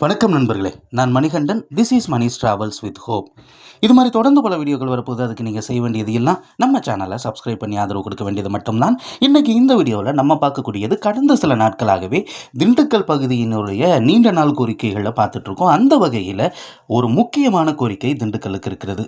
வணக்கம் நண்பர்களே, நான் Manikandan. This is Mani's travels with hope. இது மாதிரி தொடர்ந்து பல வீடியோக்கள் வரப்போது. அதுக்கு நீங்கள் செய்ய வேண்டியது எல்லாம் நம்ம சேனலை சப்ஸ்கிரைப் பண்ணி ஆதரவு கொடுக்க வேண்டியது மட்டும்தான். இன்றைக்கி இந்த வீடியோவில் நம்ம பார்க்கக்கூடியது கடந்த சில நாட்களாகவே திண்டுக்கல் பகுதியினுடைய நீண்ட நாள் கோரிக்கைகளை பார்த்துட்ருக்கோம். அந்த வகையில் ஒரு முக்கியமான கோரிக்கை திண்டுக்கல்லுக்கு இருக்கிறது.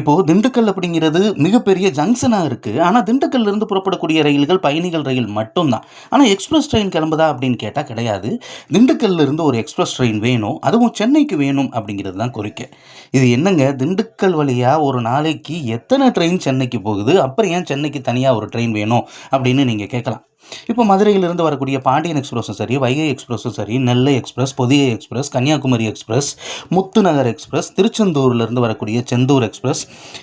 இப்போது திண்டுக்கல் அப்படிங்கிறது மிகப்பெரிய ஜங்ஷனாக இருக்குது. ஆனால் திண்டுக்கல்லிருந்து புறப்படக்கூடிய ரயில்கள் பயணிகள் ரயில் மட்டும்தான். ஆனால் எக்ஸ்பிரஸ் ட்ரெயின் கிளம்புதா அப்படின்னு கேட்டால் கிடையாது. திண்டுக்கல்லிருந்து ஒரு எக்ஸ்பிரஸ் ட்ரெயின் வேணும், அதுவும் சென்னைக்கு வேணும் அப்படிங்கிறது தான் கோரிக்கை. இது என்னங்க, திண்டுக்கல் வழியாக ஒரு நாளைக்கு எத்தனை ட்ரெயின் சென்னைக்கு போகுது, அப்புறம் ஏன் சென்னைக்கு தனியாக ஒரு ட்ரெயின் வேணும் அப்படின்னு நீங்கள் கேட்கலாம். இப்போ மதுரையிலிருந்து வரக்கூடிய பாண்டியன் எக்ஸ்பிரஸும் சரி, வைகை எக்ஸ்பிரஸும் சரி, Nellai express, Pothigai express, Kanniyakumari express, Muthunagar express, திருச்செந்தூர்லேருந்து வரக்கூடிய செந்தூர் எக்ஸ்பிரஸ்,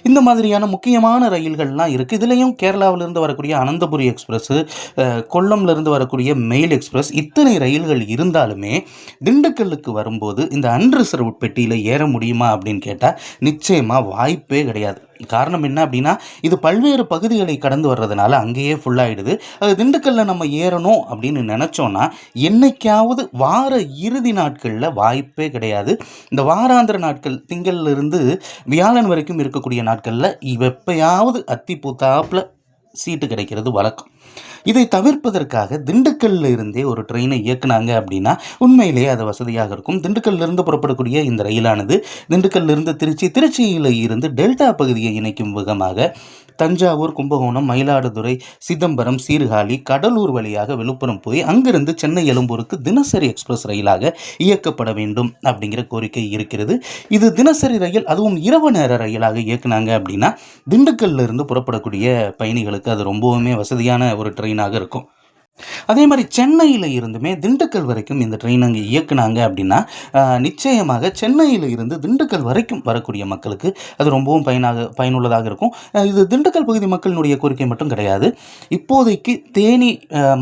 இந்த மாதிரியான முக்கியமான ரயில்கள்லாம் இருக்குது. இதுலேயும் கேரளாவிலிருந்து வரக்கூடிய அனந்தபுரி எக்ஸ்பிரஸ்ஸு, கொல்லம்லேருந்து வரக்கூடிய மெயில் எக்ஸ்பிரஸ், இத்தனை ரயில்கள் இருந்தாலுமே திண்டுக்கல்லுக்கு வரும்போது இந்த அன்ரிசர்வ் பெட்டியில் ஏற முடியுமா அப்படின்னு கேட்டால் நிச்சயமாக வாய்ப்பே கிடையாது. காரணம் என்ன அப்படின்னா, இது பல்வேறு பகுதிகளை கடந்து வர்றதுனால அங்கேயே ஃபுல்லாகிடுது. அது திண்டுக்கல்லில் நம்ம ஏறணும் அப்படின்னு நினச்சோன்னா என்னைக்காவது வார இறுதி நாட்களில் வாய்ப்பே கிடையாது. இந்த வாராந்திர நாட்கள் திங்கள்லேருந்து வியாழன் வரைக்கும் இருக்கக்கூடிய நாட்களில் எப்பயாவது அத்தி பூத்தாப்பில் சீட்டு கிடைக்கிறது வழக்கம். இதை தவிர்ப்பதற்காக திண்டுக்கல்ல இருந்தே ஒரு ட்ரெயினை இயக்குனாங்க அப்படின்னா உண்மையிலேயே அது வசதியாக இருக்கும். திண்டுக்கல்லிருந்து புறப்படக்கூடிய இந்த ரயிலானது திண்டுக்கல்லிருந்து திருச்சியில் இருந்து டெல்டா பகுதியை இணைக்கும் விதமாக தஞ்சாவூர், கும்பகோணம், மயிலாடுதுறை, சிதம்பரம், சீர்காழி, கடலூர் வழியாக விழுப்புரம் போய் அங்கிருந்து சென்னை எழும்பூருக்கு தினசரி எக்ஸ்பிரஸ் ரயிலாக இயக்கப்பட வேண்டும் அப்படிங்கிற கோரிக்கை இருக்கிறது. இது தினசரி ரயில், அதுவும் இரவு நேர ரயிலாக இயக்குனாங்க அப்படின்னா திண்டுக்கல்ல இருந்து புறப்படக்கூடிய பயணிகளுக்கு அது ரொம்பவுமே வசதியான ஒரு ட்ரெயினாக இருக்கும். அதே மாதிரி சென்னையில் இருந்துமே திண்டுக்கல் வரைக்கும் இந்த ட்ரெயின் அங்கே இயக்குனாங்க அப்படின்னா நிச்சயமாக சென்னையில் இருந்து திண்டுக்கல் வரைக்கும் வரக்கூடிய மக்களுக்கு அது ரொம்பவும் பயனுள்ளதாக இருக்கும். இது திண்டுக்கல் பகுதி மக்களினுடைய கோரிக்கை மட்டும் கிடையாது. இப்போதைக்கு தேனி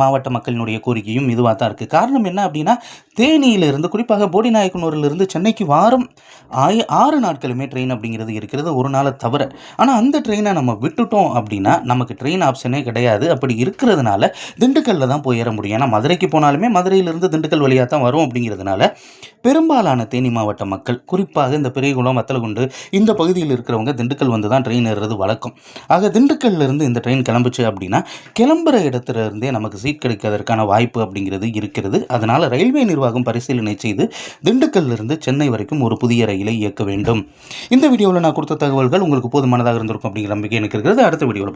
மாவட்ட மக்களினுடைய கோரிக்கையும் இதுவாக தான் இருக்குது. காரணம் என்ன அப்படின்னா, தேனியிலிருந்து குறிப்பாக போடிநாயக்கனூரிலிருந்து சென்னைக்கு வாரம் 6 நாட்களுமே ட்ரெயின் அப்படிங்கிறது இருக்கிறது, ஒரு நாளை தவிர. ஆனால் அந்த ட்ரெயினை நம்ம விட்டுட்டோம் அப்படின்னா நமக்கு ட்ரெயின் ஆப்ஷனே கிடையாது. அப்படி இருக்கிறதுனால திண்டுக்கல்ல தான் போய் ஏற முடியும். ஏன்னா மதுரைக்கு போனாலுமே மதுரையிலிருந்து திண்டுக்கல் வழியாக தான் வரும். அப்படிங்கிறதுனால பெரும்பாலான தேனி மாவட்ட மக்கள், குறிப்பாக இந்த பெரியகுளம், வத்தலகுண்டு இந்த பகுதியில் இருக்கிறவங்க திண்டுக்கல் வந்து தான் ட்ரெயின் ஏறுறது வழக்கம். ஆக திண்டுக்கல்லிருந்து இந்த ட்ரெயின் கிளம்புச்சு அப்படின்னா கிளம்புற இடத்துல இருந்தே நமக்கு சீட் கிடைக்கிறதுக்கான வாய்ப்பு அப்படிங்கிறது இருக்கிறது. அதனால் ரயில்வே நிர்வாகம் பரிசீலனை செய்து திண்டுக்கல்லிருந்து சென்னை வரைக்கும் ஒரு புதிய ரயிலை இயக்க வேண்டும். இந்த வீடியோவில் நான் கொடுத்த தகவல்கள் உங்களுக்கு போதுமானதாக இருந்திருக்கும் அப்படிங்கிற நம்பிக்கை எனக்கு இருக்கிறது. அடுத்த வீடியோவில்